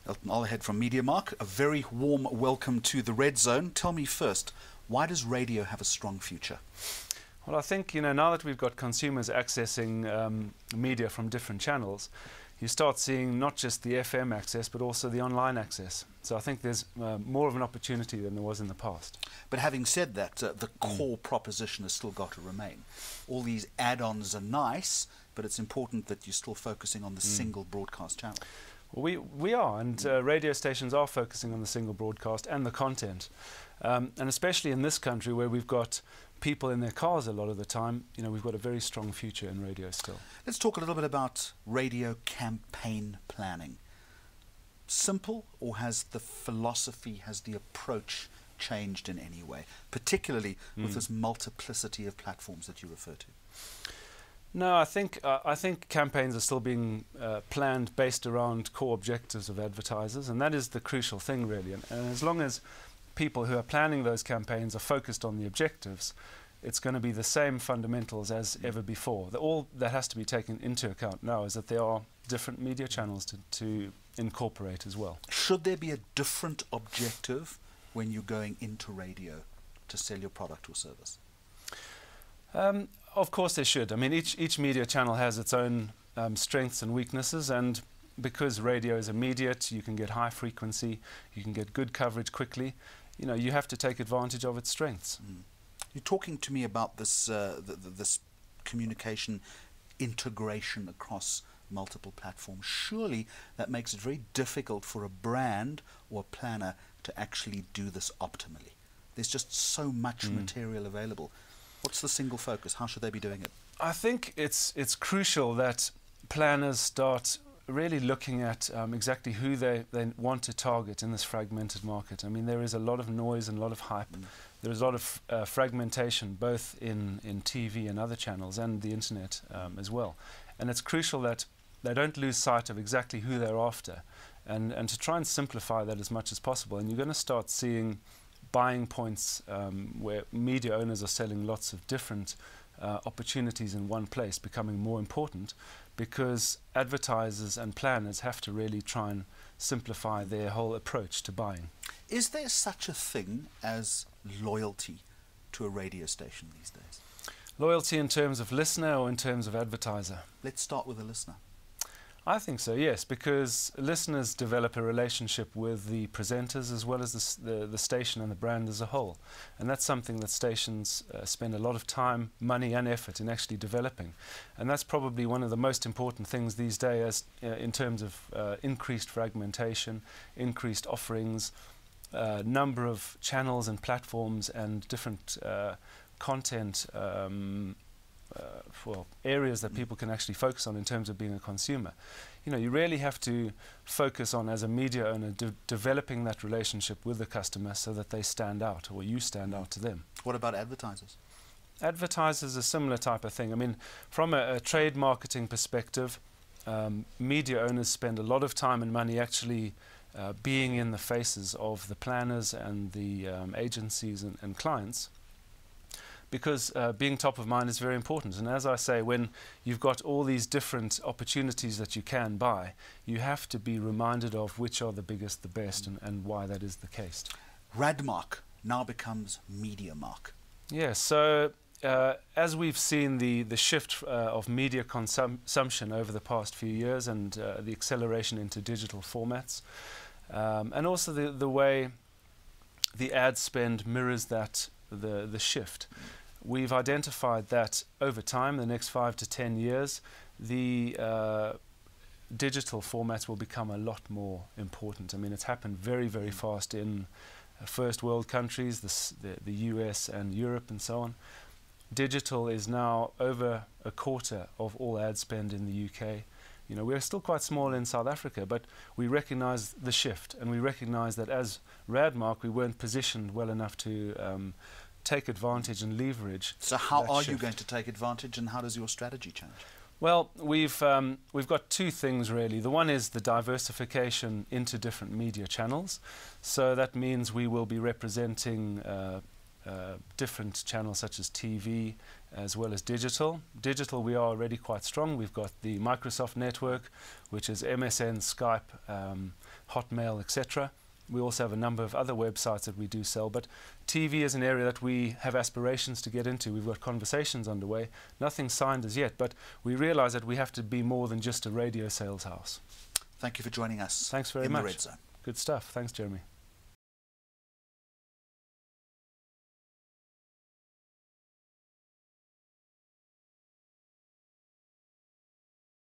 Elton Ollerhead from Mediamark. A very warm welcome to the Red Zone. Tell me first, why does radio have a strong future? Well, I think, now that we've got consumers accessing media from different channels, you start seeing not just the FM access, but also the online access. So I think there's more of an opportunity than there was in the past. But having said that, the core proposition has still got to remain. All these add-ons are nice, but it's important that you're still focusing on the single broadcast channel. Well, we are, and radio stations are focusing on the single broadcast and the content. And especially in this country where we've got people in their cars a lot of the time, we've got a very strong future in radio still. Let's talk a little bit about radio campaign planning. Simple, or has the philosophy, has the approach changed in any way, particularly with this multiplicity of platforms that you refer to? No, I think campaigns are still being planned based around core objectives of advertisers, and that is the crucial thing, really. And as long as people who are planning those campaigns are focused on the objectives, it's going to be the same fundamentals as ever before. All that has to be taken into account now is that there are different media channels to incorporate as well. Should there be a different objective when you're going into radio to sell your product or service? Of course there should. I mean, each media channel has its own strengths and weaknesses, and because radio is immediate, you can get high frequency, you can get good coverage quickly, you have to take advantage of its strengths. You're talking to me about this, this communication integration across multiple platforms. Surely that makes it very difficult for a brand or a planner to actually do this optimally. There's just so much material available. What's the single focus? How should they be doing it? I think it's crucial that planners start really looking at exactly who they want to target in this fragmented market. I mean, there is a lot of noise and a lot of hype. There is a lot of fragmentation, both in TV and other channels, and the internet as well. And it's crucial that they don't lose sight of exactly who they're after, and to try and simplify that as much as possible. And you're going to start seeing buying points where media owners are selling lots of different opportunities in one place becoming more important, because advertisers and planners have to really try and simplify their whole approach to buying. Is there such a thing as loyalty to a radio station these days? Loyalty in terms of listener or in terms of advertiser? Let's start with the listener. I think so, yes, because listeners develop a relationship with the presenters as well as the station and the brand as a whole. And that's something that stations spend a lot of time, money and effort in actually developing. And that's probably one of the most important things these days in terms of increased fragmentation, increased offerings, number of channels and platforms and different content for areas that people can actually focus on in terms of being a consumer. You really have to focus on, as a media owner, developing that relationship with the customer so that they stand out, or you stand out to them. What about advertisers? Advertisers, a similar type of thing. I mean, from a trade marketing perspective, media owners spend a lot of time and money actually being in the faces of the planners and the agencies and clients, because being top of mind is very important. And as I say, when you've got all these different opportunities that you can buy, you have to be reminded of which are the biggest, the best, and why that is the case. Radmark now becomes Mediamark. Yeah, so as we've seen the shift of media consumption over the past few years, and the acceleration into digital formats, and also the way the ad spend mirrors that, the shift. We've identified that over time, the next 5 to 10 years, the digital formats will become a lot more important. I mean, it's happened very, very fast in first world countries, the US and Europe and so on. Digital is now over a quarter of all ad spend in the UK. We're still quite small in South Africa, but we recognise the shift, and we recognise that as Radmark we weren't positioned well enough to take advantage and leverage. So how are you going to take advantage, and how does your strategy change? Well, we've got two things really. The one is the diversification into different media channels. So that means we will be representing different channels such as TV as well as digital. Digital, we are already quite strong. We've got the Microsoft network, which is MSN, Skype, Hotmail, etc. We also have a number of other websites that we do sell, but TV is an area that we have aspirations to get into. We've got conversations underway, nothing signed as yet, but we realize that we have to be more than just a radio sales house. Thank you for joining us. Thanks very in much. the Red Zone. Good stuff. Thanks, Jeremy.